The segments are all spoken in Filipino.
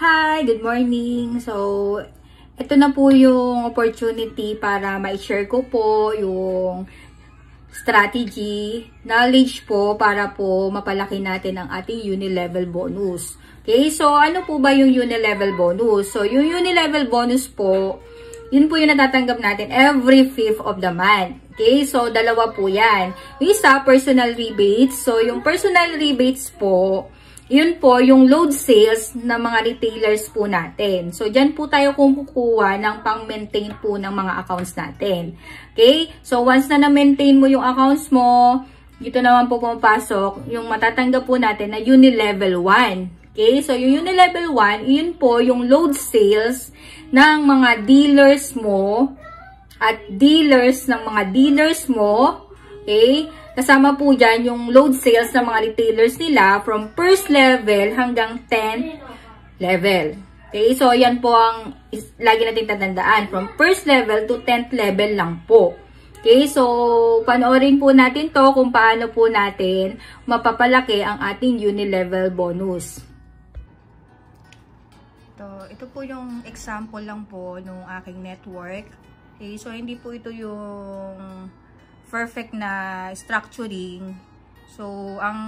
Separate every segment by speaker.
Speaker 1: Hi! Good morning! So, ito na po yung opportunity para ma-share ko po yung strategy, knowledge po para po mapalaki natin ang ating uni-level bonus. Okay? So, ano po ba yung uni-level bonus? So, yung uni-level bonus po, yun po yung natatanggap natin every 5th of the month. Okay? So, dalawa po yan. Yung isa, personal rebates. So, yung personal rebates po, yun po, yung load sales ng mga retailers po natin. So, dyan po tayo kukuha ng pang-maintain po ng mga accounts natin. Okay? So, once na na-maintain mo yung accounts mo, dito naman po pumapasok yung matatanggap po natin na uni-level 1. Okay? So, yung uni-level 1, yun po yung load sales ng mga dealers mo at dealers ng mga dealers mo. Okay? Kasama po dyan yung load sales ng mga retailers nila from first level hanggang 10th level. Okay, so yan po ang lagi natin tatandaan. From first level to 10th level lang po. Okay, so panoorin po natin to kung paano po natin mapapalaki ang ating uni-level bonus. Ito po yung example lang po nung aking network. Okay, so hindi po ito yung perfect na structuring. So, ang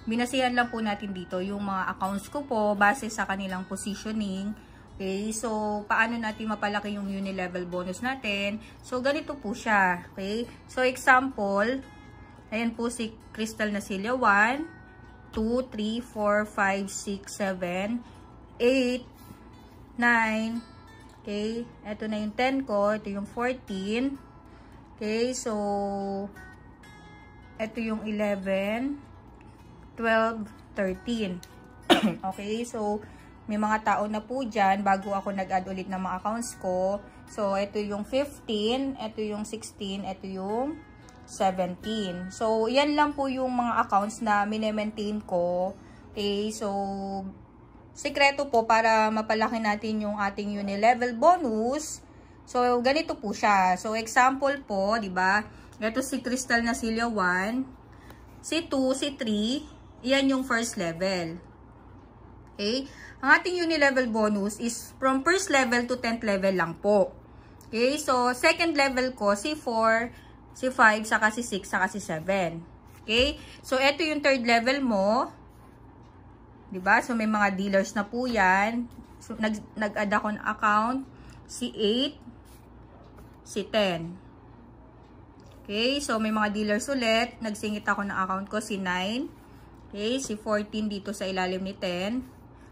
Speaker 1: binasihan lang po natin dito yung mga accounts ko po base sa kanilang positioning. Okay, so paano natin mapalaki yung uni-level bonus natin? So, ganito po siya. Okay, so example, ayan po si Crystal Nasilya 1, 2, 3, 4, 5, 6, 7, 8, 9. Okay, ito na yung 10 ko, ito yung 14. Okay, so, ito yung 11, 12, 13. Okay, so, may mga tao na po dyan bago ako nag-add ulit ng mga accounts ko. So, ito yung 15, ito yung 16, ito yung 17. So, yan lang po yung mga accounts na mine-maintain ko. Okay, so, sikreto po para mapalaki natin yung ating uni-level bonus. So, ganito po siya. So, example po, di ba? Ito si Crystal Nasilya 1, si 2, si 3, yan yung first level. Okay? Ang ating uni-level bonus is from first level to 10th level lang po. Okay? So, second level ko, si 4, si 5, saka si 6, saka si 7. Okay? So, ito yung third level mo. Di ba? So, may mga dealers na po yan. So, nag-add ako ng account. Si 8, si 10. Okay, so may mga dealers ulit. Nagsingit ako ng account ko, si 9. Okay, si 14 dito sa ilalim ni 10.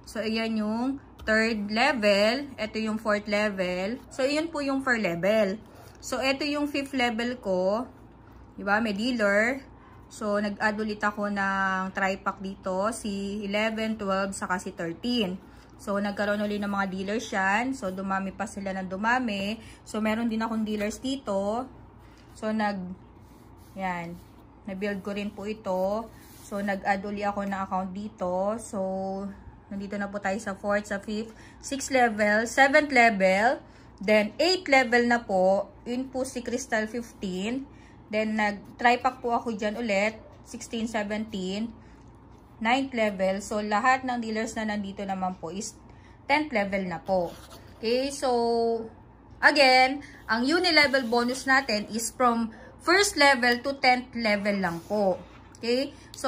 Speaker 1: So, ayan yung third level. Ito yung fourth level. So, ayan po yung 4 level. So, ito yung 5th level ko. Diba? May dealer. So, nag-add ulit ako ng tri-pack dito. Si 11, 12, saka si 13. So, nagkaroon ulit ng mga dealers yan. So, dumami pa sila ng dumami. So, meron din akong dealers dito. So, na-build ko rin po ito. So, nag-add ulit ako ng account dito. So, nandito na po tayo sa 4th, sa 5th, 6th level, 7th level. Then, 8th level na po. Yun po si Crystal 15. Then, nag-tri-pack po ako dyan ulit. 16, 17. 9th level. So, lahat ng dealers na nandito naman po is 10th level na po. Okay, so, again, ang uni-level bonus natin is from first level to 10th level lang po. Okay, so,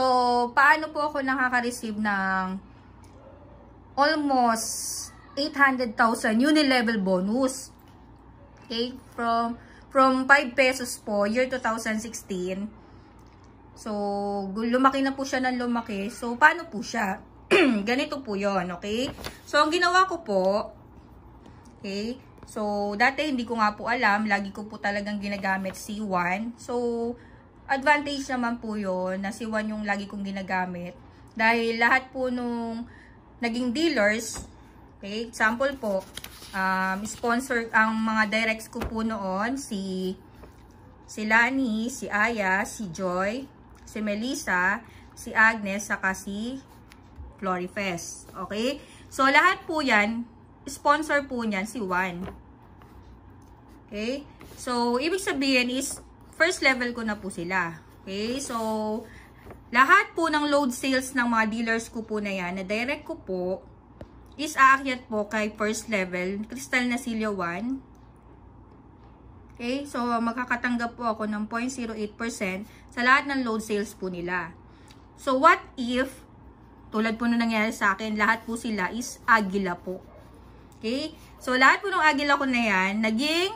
Speaker 1: paano po ako nakaka-receive ng almost 800,000 uni-level bonus? Okay, from 5 pesos po, year 2016. So, lumaki na po siya ng lumaki. So, paano po siya? Ganito po yon, okay? So, ang ginawa ko po, okay? So, dati hindi ko nga po alam. Lagi ko po talagang ginagamit si 1. So, advantage naman po yon na si 1 yung lagi kong ginagamit. Dahil lahat po nung naging dealers, okay? Example po, sponsor ang mga directs ko po noon, si Lani, si Aya, si Joy, si Melissa, si Agnes, saka si Florifest. Okay? So, lahat po yan, sponsor po niyan si 1. Okay? So, ibig sabihin is, first level ko na po sila. Okay? So, lahat po ng load sales ng mga dealers ko po na yan, na direct ko po, is aakyat po kay first level, Crystal Nasilio 1. Okay, so makakatanggap po ako ng 0.08% sa lahat ng load sales po nila. So what if, tulad po nung nangyari sa akin, lahat po sila is Agila po. Okay, so lahat po ng Agila ko na yan, naging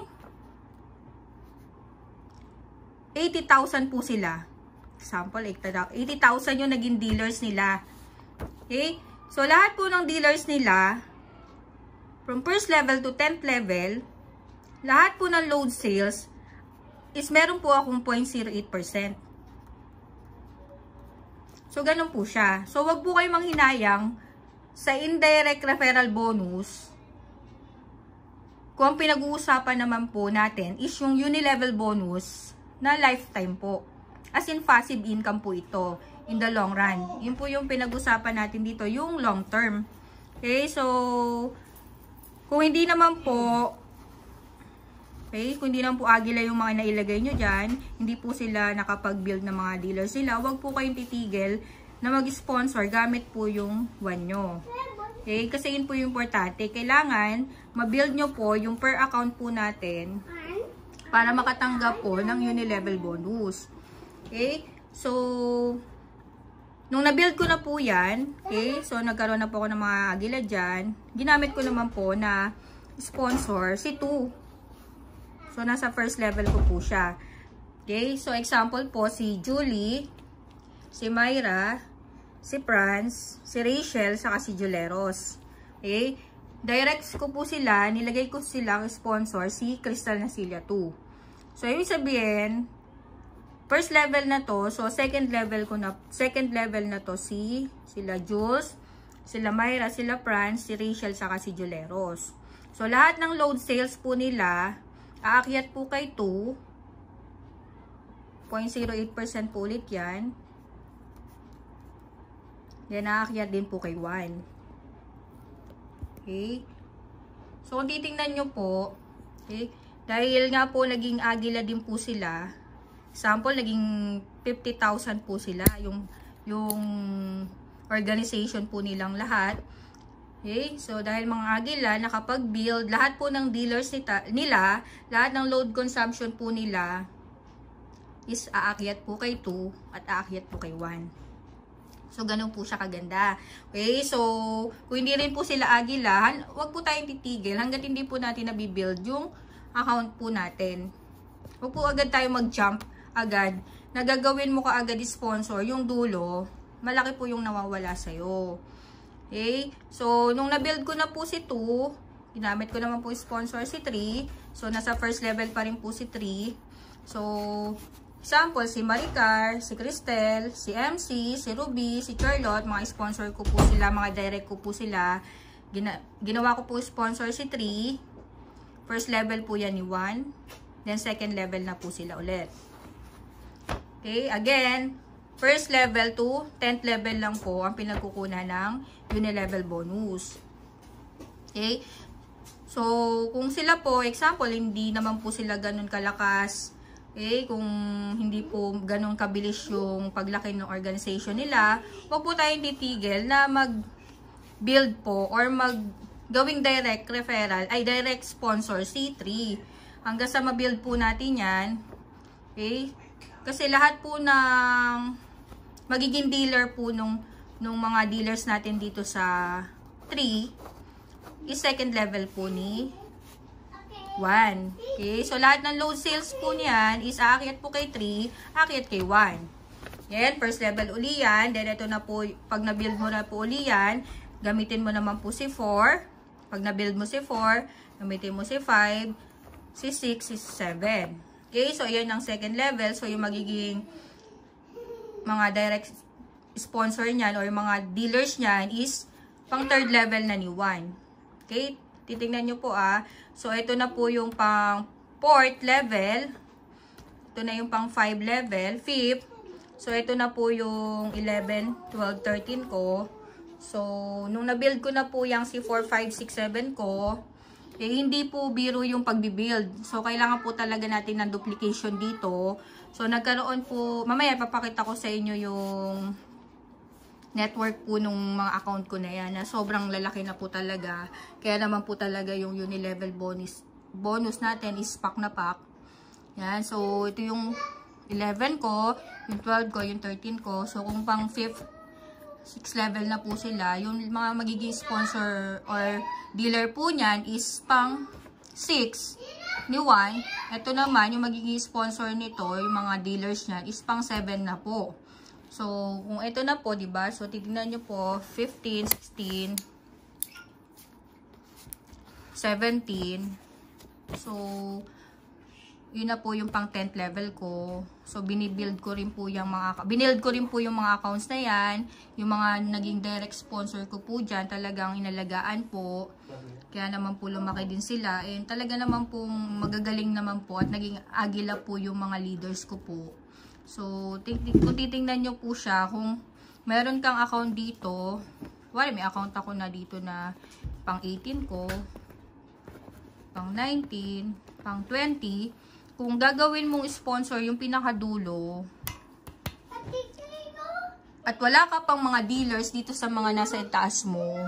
Speaker 1: 80,000 po sila. Example, 80,000 yung naging dealers nila. Okay, so lahat po ng dealers nila, from first level to 10th level, lahat po ng load sales is meron po akong 0.08%. So, ganun po siya. So, wag po kayo manghinayang sa indirect referral bonus. Kung ang pinag-uusapan naman po natin is yung unilevel bonus na lifetime po. As in, passive income po ito in the long run. Yun po yung pinag-usapan natin dito, yung long term. Okay, so, kung hindi naman po, okay, kung hindi naman po Agila yung mga nailagay nyo dyan, hindi po sila nakapag-build ng mga dealers sila, wag po kayong titigil na mag-sponsor gamit po yung one nyo. Okay, kasi yun po yung importante. Kailangan, ma-build nyo po yung per account po natin para makatanggap po ng unilevel bonus. Okay, so, nung na-build ko na po yan, okay, so nagkaroon na po ako ng mga Agila dyan, ginamit ko naman po na sponsor si 2. So, nasa first level ko po siya. Okay? So, example po, si Julie, si Myra, si Franz, si Rachel, saka si Juleros. Okay? Directs ko po sila, nilagay ko silang sponsor, si Crystal Nasilio 2. So, ibig sabihin, first level na to, so second level na to sila Jules, sila Myra, sila Franz, si Rachel, saka si Juleros. So, lahat ng load sales po nila, aakyat po kay 2. 0.08% po ulit yan. Then, aakyat din po kay 1. Okay. So, kung titingnan nyo po, okay, dahil nga po naging Agila din po sila, sample, naging 50,000 po sila, yung organization po nilang lahat. Okay, so dahil mga Agila nakapag-build, lahat po ng dealers nila, lahat ng load consumption po nila is aakyat po kay 2 at aakyat po kay 1. So, ganun po siya kaganda. Okay, so kung hindi rin po sila Agila, wag po tayong titigil hanggat hindi po natin nabibuild yung account po natin. Wag po agad tayo mag-jump agad. Nagagawin mo ka agad sponsor, yung dulo, malaki po yung nawawala sa'yo. Okay, so nung na-build ko na po si 2, ginamit ko naman po sponsor si 3. So, nasa first level pa rin po si 3. So, example, si Maricar, si Cristel, si MC, si Ruby, si Charlotte, mga sponsor ko po sila, mga direct ko po sila. Ginawa ko po sponsor si 3. First level po yan ni 1. Then, second level na po sila ulit. Okay, again, first level to 10th level lang po ang pinagkukunan ng unilevel bonus. Okay? So, kung sila po, example, hindi naman po sila ganun kalakas. Okay? Kung hindi po ganun kabilis yung paglaki ng organization nila, wag po tayong titigil na mag-build po or gawing direct referral, ay direct sponsor C3. Hanggang sa ma-build po natin yan. Okay? Kasi lahat po ng magiging dealer po nung mga dealers natin dito sa 3 is second level po ni 1. Okay? So, lahat ng load sales po niyan is aakyat po kay 3, aakyat kay 1. Yan, first level uli yan. Then, ito na po, pag na-build mo na po uli yan, gamitin mo naman po si 4. Pag na-build mo si 4, gamitin mo si 5, si 6, si 7. Okay? So, yan ang second level. So, yung magiging mga direct sponsor niyan or mga dealers niyan is pang third level na ni 1. Okay? Titingnan nyo po So, ito na po yung pang fourth level. Ito na yung pang 5 level. Fifth. So, ito na po yung 11, 12, 13 ko. So, nung na-build ko na po yung si 4, 5, 6, 7 ko, hindi po biro yung pagbibuild. So, kailangan po talaga natin ng duplication dito. So, nagkaroon po, mamaya papakita ko sa inyo yung network po nung mga account ko na yan, na sobrang lalaki na po talaga. Kaya naman po talaga yung Unilevel bonus natin is pack na pack. Yan, so ito yung 11 ko, yung 12 ko, yung 13 ko. So kung pang 5th, 6 level na po sila, yung mga magiging sponsor or dealer po niyan is pang 6 ni 1. Ito naman, yung magiging sponsor nito, yung mga dealers niyan is pang 7 na po. So, kung ito na po, diba? So, titignan nyo po, 15, 16, 17. So, yun na po yung pang 10th level ko. So, binibuild ko rin po yung mga accounts na yan. Yung mga naging direct sponsor ko po dyan, talagang inalagaan po. Kaya naman po lumaki din sila. And talaga naman po magagaling naman po at naging agila po yung mga leaders ko po. So, kung titingnan nyo po siya, kung meron kang account dito, wala, may account ako na dito na pang 18 ko, pang 19, pang 20, kung gagawin mong sponsor yung pinakadulo, at wala ka pang mga dealers dito sa mga nasa itaas mo,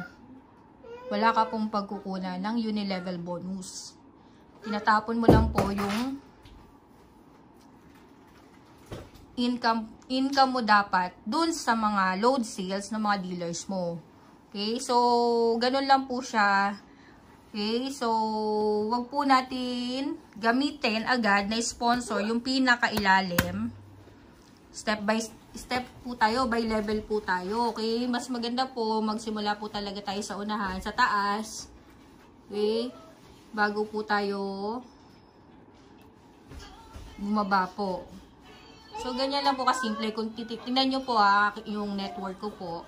Speaker 1: wala ka pong pagkukunan ng Unilevel bonus. Tinatapon mo lang po yung income mo dapat dun sa mga load sales ng mga dealers mo. Okay? So, ganun lang po siya. Okay? So, wag po natin gamitin agad na sponsor yung pinakailalim. Step by step po tayo, by level po tayo. Okay? Mas maganda po, magsimula po talaga tayo sa unahan, sa taas. Okay? Bago po tayo bumaba po. So, ganyan lang po kasimple. Kung titignan nyo po yung network ko po.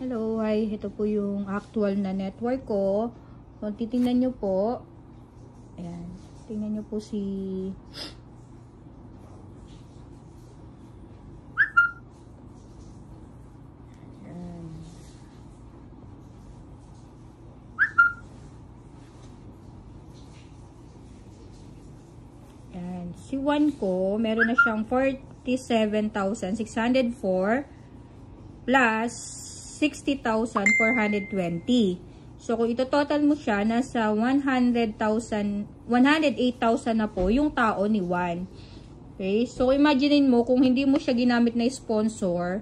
Speaker 1: Hello, hi. Ito po yung actual na network ko. Kung titignan nyo po, ayan. Tingnan nyo po si... Si 1 ko, meron na siyang 47,604 plus 60,420. So, kung ito total mo siya, nasa 108,000 na po yung tao ni 1. Okay? So, imaginein mo, kung hindi mo siya ginamit na sponsor,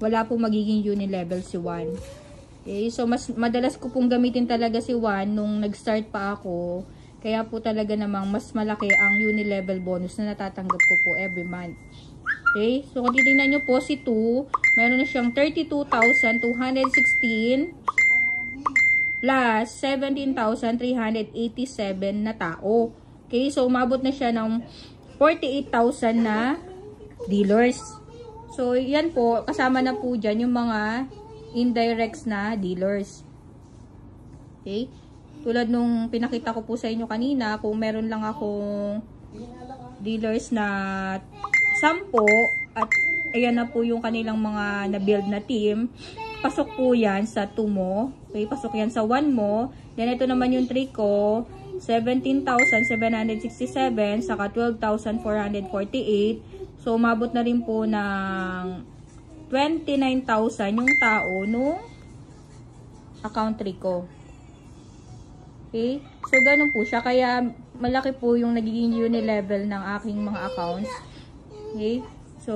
Speaker 1: wala po magiging Unilevel si 1. Okay? So, mas madalas ko pong gamitin talaga si 1 nung nag-start pa ako. Kaya po talaga namang mas malaki ang Unilevel bonus na natatanggap ko po every month. Okay? So, kung titignan nyo po, si 2, meron na siyang 32,216 plus 17,387 na tao. Okay? So, umabot na siya ng 48,000 na dealers. So, yan po, kasama na po dyan yung mga indirects na dealers. Okay? Tulad nung pinakita ko po sa inyo kanina, kung meron lang akong dealers na 10 at ayan na po yung kanilang mga na-build na team, pasok po yan sa 2 mo. Okay, pasok yan sa 1 mo. Then ito naman yung 3 ko, 17,767 saka 12,448. So, umabot na rin po ng 29,000 yung tao nung account 3 ko. Okay? So, ganun po siya. Kaya, malaki po yung nagiging Unilevel ng aking mga accounts. Okay? So,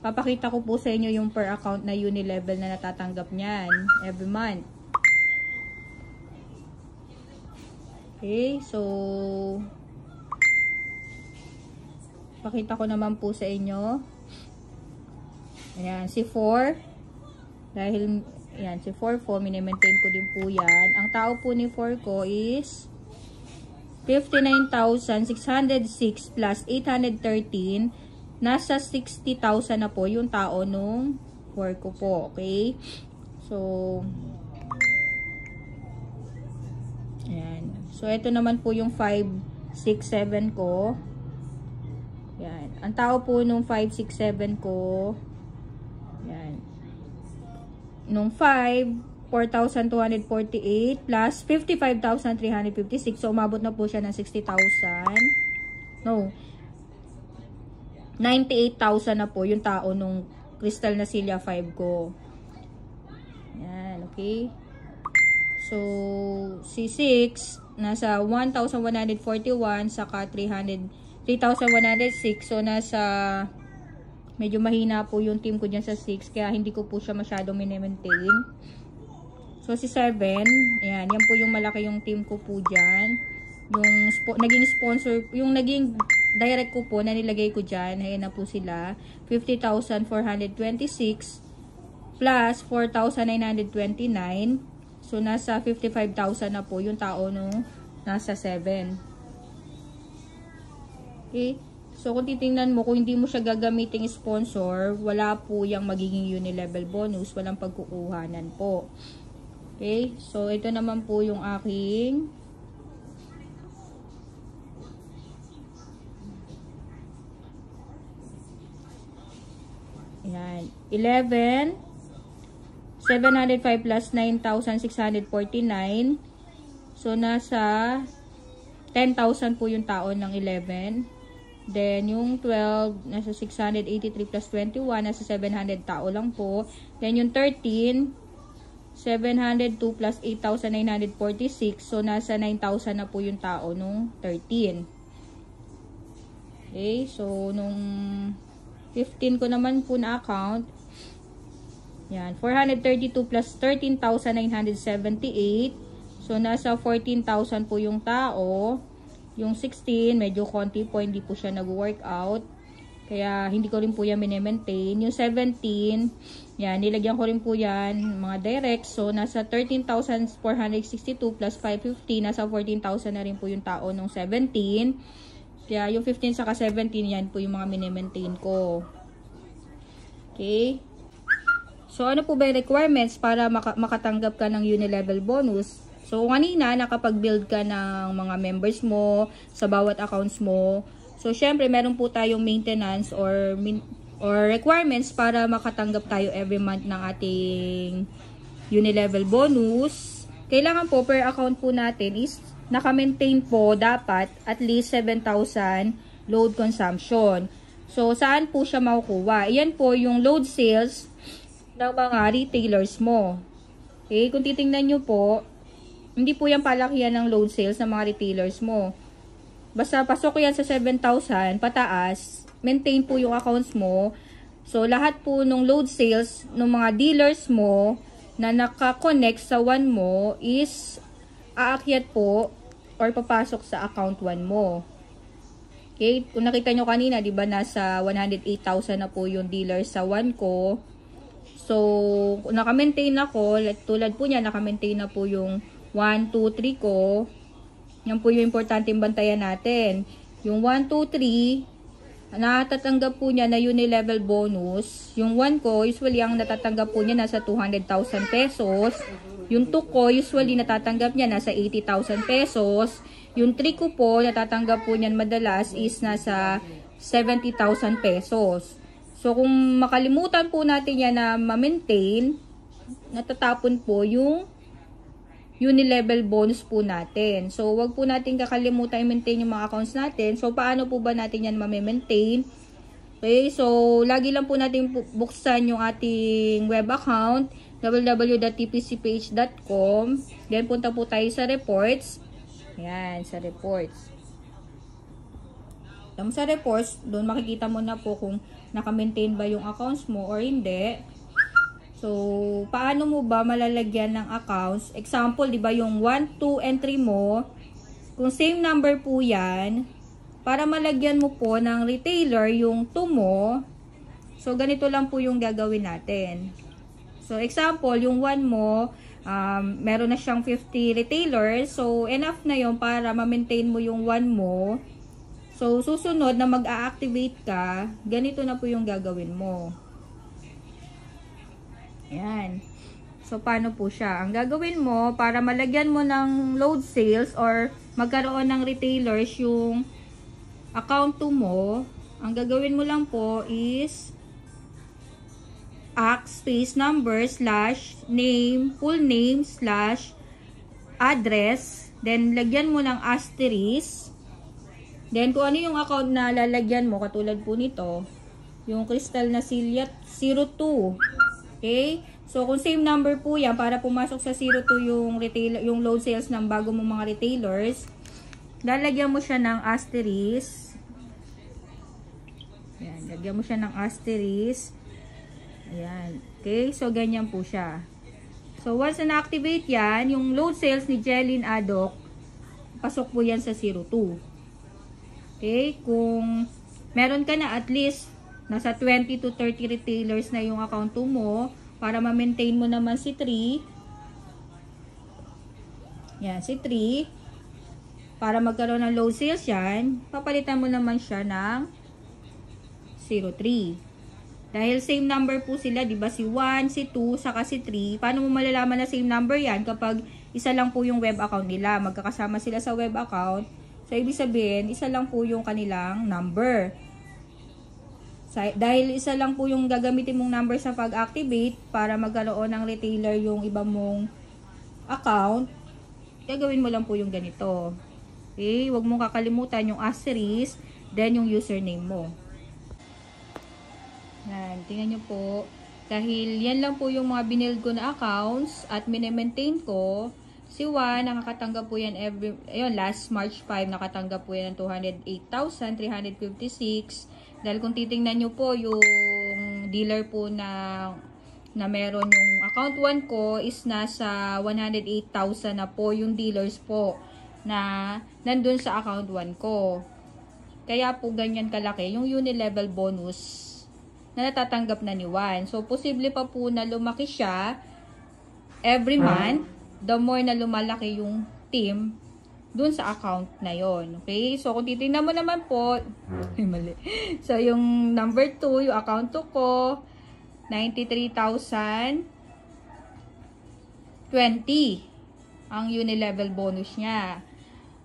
Speaker 1: papakita ko po sa inyo yung per account na Unilevel na natatanggap niyan every month. Okay? So, pakita ko naman po sa inyo. Ayan, si 4. Dahil... Ayan, si 4 po, mini-maintain ko din po yan. Ang tao po ni 4 ko is 59,606 plus 813. Nasa 60,000 na po yung tao nung 4 ko po. Okay? So, ayan. So, ito naman po yung 5, 6, 7 ko. Ayan. Ang tao po nung 5, 6, 7 ko, ayan. Nung 5, 4,248 plus 55,356. So, umabot na po siya ng 60,000. No. 98,000 na po yung tao nung Crystal Nasilia 5 ko. Yan, okay. So, si 6, nasa 1,141, saka 3,106. So, nasa, medyo mahina po yung team ko dyan sa 6, kaya hindi ko po siya masyadong mini-maintain. So, si 7, ayan, yan po yung malaki yung team ko po dyan. Yung naging sponsor, yung naging direct ko po na nilagay ko dyan, ayan na po sila, 50,426 plus 4,929. So, nasa 55,000 na po yung tao nung nasa 7. Okay? So, kung titingnan mo, kung hindi mo siya gagamiting sponsor, wala po yung magiging uni-level bonus, walang pagkukuhanan po. Okay? So, ito naman po yung aking ayan, 11, 705 plus 9,649. So, nasa 10,000 po yung tao ng 11. Then, yung 12, nasa 683 plus 21, nasa 700 tao lang po. Then, yung 13, 702 plus 8,946. So, nasa 9,000 na po yung tao nung 13. Okay, so, nung 15 ko naman po na account, yan, 432 plus 13,978. So, nasa 14,000 po yung tao. Yung 16, medyo konti po, hindi po siya nag-workout. Kaya, hindi ko rin po yan mini-maintain. Yung 17, yan, nilagyan ko rin po yan, mga direct. So, nasa 13,462 plus 550, nasa 14,000 na rin po yung tao nung 17. Kaya, yung 15 saka 17, yan po yung mga mini-maintain ko. Okay. So, ano po ba yung requirements para makatanggap ka ng uni-level bonus? So, kanina, nakapag-build ka ng mga members mo sa bawat accounts mo. So, syempre, meron po tayong maintenance or requirements para makatanggap tayo every month ng ating uni-level bonus. Kailangan po, per account po natin is naka-maintain po dapat at least 7,000 load consumption. So, saan po siya makukuha? Iyan po yung load sales ng mga retailers mo. Okay, kung titingnan nyo po, hindi po yan palakihan ng load sales ng mga retailers mo. Basta pasok yan sa 7,000 pataas, maintain po yung accounts mo. So, lahat po ng load sales ng mga dealers mo na naka-connect sa one mo is aakyat po or papasok sa account 1 mo. Okay? Kung nakita nyo kanina, di ba, nasa 108,000 na po yung dealers sa 1 ko. So, kung naka-maintain ako, tulad po niya, naka-maintain na po yung 1, 2, 3 ko. Yan po yung importanteng bantayan natin. Yung 1, 2, 3, natatanggap po niya na uni-level bonus. Yung 1 ko, usually ang natatanggap po niya nasa 200,000 pesos. Yung 2 ko, usually natatanggap niya nasa 80,000 pesos. Yung 3 ko po, natatanggap po niyan madalas is nasa 70,000 pesos. So, kung makalimutan po natin yan na ma-maintain, natatapon po yung uni-level bonus po natin. So, wag po natin kakalimutan i-maintain yung mga accounts natin. So, paano po ba natin yan ma-maintain? Okay, so, lagi lang po natin buksan yung ating web account, www.tpcpage.com. Then, punta po tayo sa reports. Ayan, sa reports. Sa reports, doon makikita mo na po kung naka-maintain ba yung accounts mo or hindi. So, paano mo ba malalagyan ng accounts? Example, di ba yung 1, 2, and 3 mo, kung same number po yan, para malagyan mo po ng retailer yung 2 mo, so ganito lang po yung gagawin natin. So, example, yung 1 mo, meron na siyang 50 retailers, so enough na yon para ma-maintain mo yung 1 mo. So, susunod na mag-a-activate ka, ganito na po yung gagawin mo. Ayan. So, paano po siya? Ang gagawin mo, para malagyan mo ng load sales or magkaroon ng retailers yung account 2 mo, ang gagawin mo lang po is space number /name, full name /address, then lagyan mo ng asterisk, Then, kung ano yung account na lalagyan mo, katulad po nito, yung Crystal na Silya 02. Okay? So, kung same number po yan, para pumasok sa 02 yung, yung load sales ng bago mong mga retailers, lalagyan mo siya ng asterisk. Ayan, lagyan mo siya ng asterisk. Ayan. Okay? So, ganyan po siya. So, once na-activate yan, yung load sales ni Jelyn Adok, pasok po yan sa 02. Okay? Kung meron ka na at least nasa 20 to 30 retailers na yung account mo para ma-maintain mo naman si 3. Yan, si 3. Para magkaroon ng load sales yan, papalitan mo naman siya ng 03. Dahil same number po sila, di ba? Si 1, si 2, saka si 3. Paano mo malalaman na same number yan? Kapag isa lang po yung web account nila. Magkakasama sila sa web account. So, ibig sabihin, isa lang po yung kanilang number. Dahil isa lang po yung gagamitin mong number sa pag-activate para magkaroon ng retailer yung iba mong account, gagawin mo lang po yung ganito. Okay? Huwag mong kakalimutan yung asterisk, then yung username mo. Yan, tingnan nyo po. Dahil yan lang po yung mga binild ko na accounts at mini-maintain ko. Si 1, nakakatanggap po yan last March 5, nakatanggap po yan ng 208,356. Dahil kung titingnan nyo po, yung dealer po na meron yung account 1 ko is nasa 108,000 na po yung dealers po na nandun sa account 1 ko. Kaya po ganyan kalaki yung unilevel bonus na natatanggap na ni 1. So, posible pa po na lumaki siya every month, the more na lumalaki yung team dun sa account na yon. Okay? So, kung titignan mo naman po, mali. So, yung number 2, yung account 2 ko, 93,020 ang unilevel bonus niya.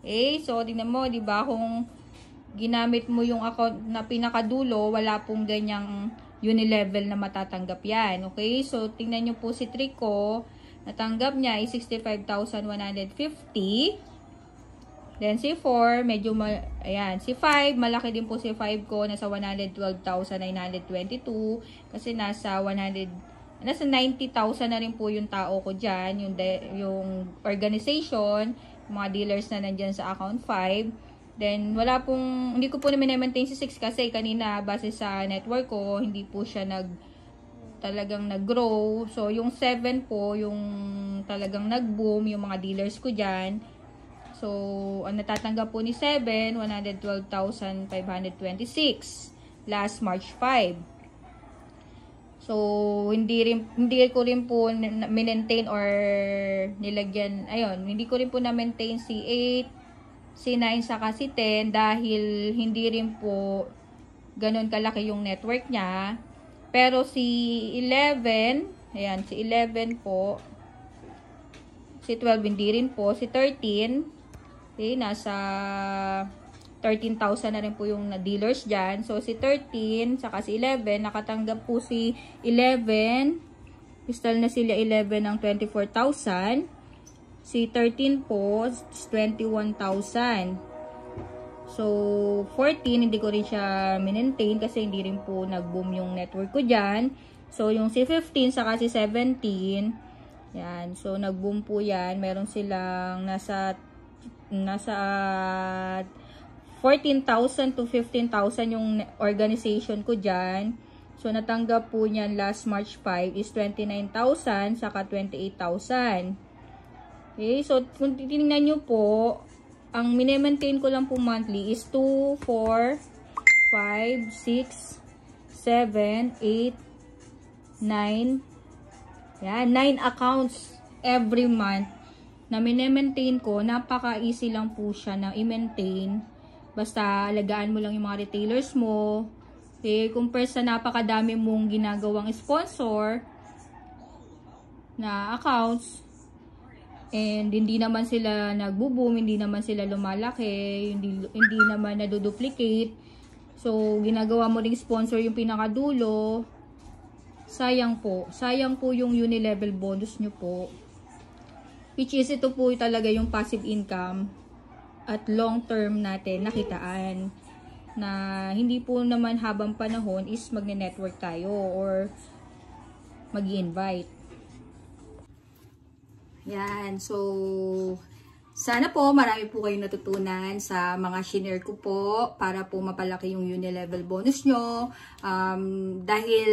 Speaker 1: Okay? So, tingnan mo, di ba, kung ginamit mo yung account na pinakadulo, wala pong ganyang unilevel na matatanggap yan. Okay? So, tingnan nyo po si 3 ko, natanggap niya ay 65,150. Then, si 4, medyo, ayan, si 5, malaki din po si 5 ko, nasa 112,922, kasi nasa 90,000 na rin po yung tao ko dyan, yung organization, mga dealers na nandyan sa account 5. Then, hindi ko po na maintain si 6 kasi kanina, base sa network ko, hindi po siya talagang nag-grow. So, yung 7 po, yung talagang nag-boom, yung mga dealers ko dyan. So, ang natatanggap po ni 7, 112,526 last March 5. So, hindi ko rin po maintain or nilagyan, hindi ko rin po na-maintain si 8, si 9, saka si 10 dahil hindi rin po ganun kalaki yung network niya. Pero si 11, ayan, si 11 po, si 12 hindi rin po, si 13, okay, nasa 13,000 na rin po yung dealers dyan. So, si 13, saka si 11, nakatanggap po si 11, Crystal na Silya 11 ng 24,000. Si 13 po, 21,000. So, 14, hindi ko rin siya maintain kasi hindi rin po nag-boom yung network ko dyan. So, yung si 15, saka si 17, yan. So, nag-boom po yan. Meron silang nasa 14,000 to 15,000 yung organization ko dyan. So, natanggap po niyan last March 5 is 29,000 saka 28,000. Okay, so kung titingnan nyo po, ang mini-maintain ko lang po monthly is 2, 4, 5, 6, 7, 8, 9. Yan, 9 accounts every month na mini-maintain ko. Napaka-easy lang po siya na i-maintain. Basta alagaan mo lang yung mga retailers mo. Okay, compare sa napakadami mong ginagawang sponsor na accounts. And hindi naman sila nagbo-boom, hindi naman sila lumalaki, hindi naman naduduplicate. So, ginagawa mo ring sponsor yung pinakadulo. Sayang po. Sayang po yung unilevel bonus nyo po. Which is ito po talaga yung passive income at long term natin nakitaan. Na hindi po naman habang panahon is magne-network tayo or mag-invite. Yan. So, sana po marami po kayong natutunan sa mga shinare ko po para po mapalaki yung uni-level bonus nyo. Dahil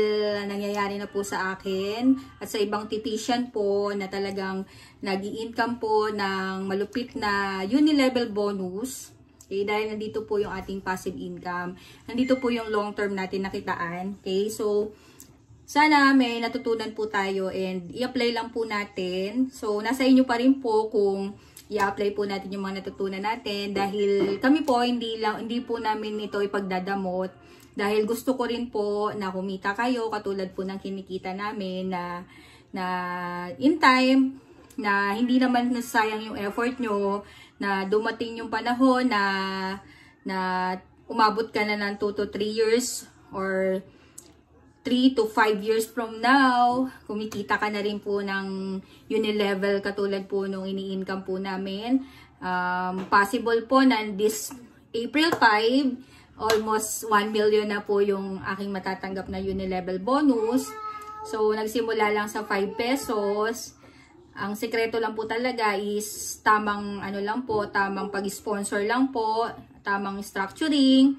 Speaker 1: nangyayari na po sa akin at sa ibang titisan po na talagang nag-i-income po ng malupit na uni-level bonus. Okay, dahil nandito po yung ating passive income. Nandito po yung long term natin nakitaan. Okay, so sana may natutunan po tayo and i-apply lang po natin. So nasa inyo pa rin po kung i-apply po natin yung mga natutunan natin dahil kami po hindi po namin ito ipagdadamot dahil gusto ko rin po na kumita kayo katulad po ng kinikita namin na in time na hindi naman nasayang yung effort nyo, na dumating yung panahon na umabot ka na ng 2 to 3 years or 3 to 5 years from now, kumikita ka na rin po ng uni-level katulad po nung ini-income po namin. Possible po na this April 5, almost 1 million na po yung aking matatanggap na uni-level bonus. So, nagsimula lang sa 5 pesos. Ang sekreto lang po talaga is tamang tamang pag-sponsor lang po, tamang structuring.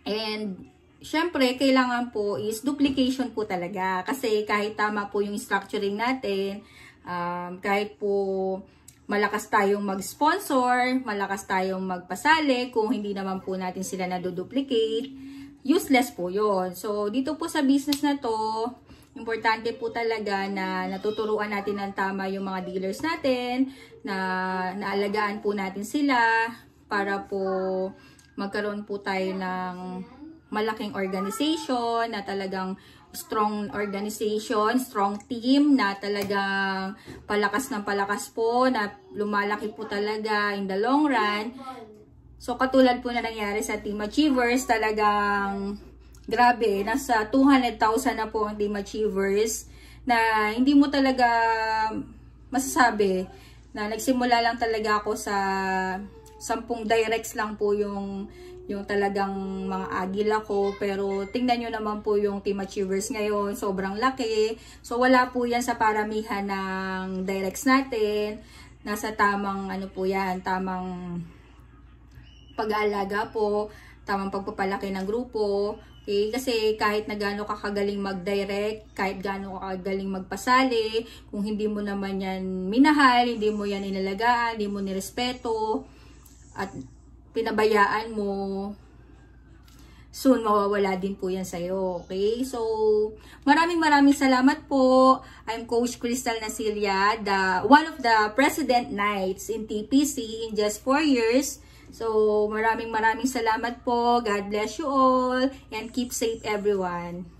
Speaker 1: And syempre, kailangan po is duplication po talaga. Kasi kahit tama po yung structuring natin, kahit po malakas tayong mag-sponsor, malakas tayong magpasali, kung hindi naman po natin sila na-duplicate, useless po yon. So, dito po sa business na to, importante po talaga na natuturuan natin ng tama yung mga dealers natin, na naalagaan po natin sila para po magkaroon po tayo ng malaking organization, na talagang strong organization, strong team, na talagang palakas ng palakas po, na lumalaki po talaga in the long run. So, katulad po na nangyari sa Team Achievers, talagang grabe, nasa 200,000 na po ang Team Achievers, na hindi mo talaga masasabi na nagsimula lang talaga ako sa 10 directs lang po yung talagang mga agila ko, pero tingnan nyo naman po yung Team Achievers ngayon, sobrang laki. So wala po yan sa paramihan ng directs natin, nasa tamang po yan, tamang pag-aalaga po, tamang pagpapalaki ng grupo. Okay? Kasi kahit na gaano ka kagaling mag-direct, kahit gaano ka kagaling magpasali, kung hindi mo naman yan minahal, hindi mo yan inalagaan, hindi mo nirespeto, at pinabayaan mo, soon mawawala din po yan sa'yo. Okay? So, maraming salamat po. I'm Coach Crystal Nasilia, one of the President Knights in TPC in just 4 years. So, maraming salamat po. God bless you all and keep safe everyone.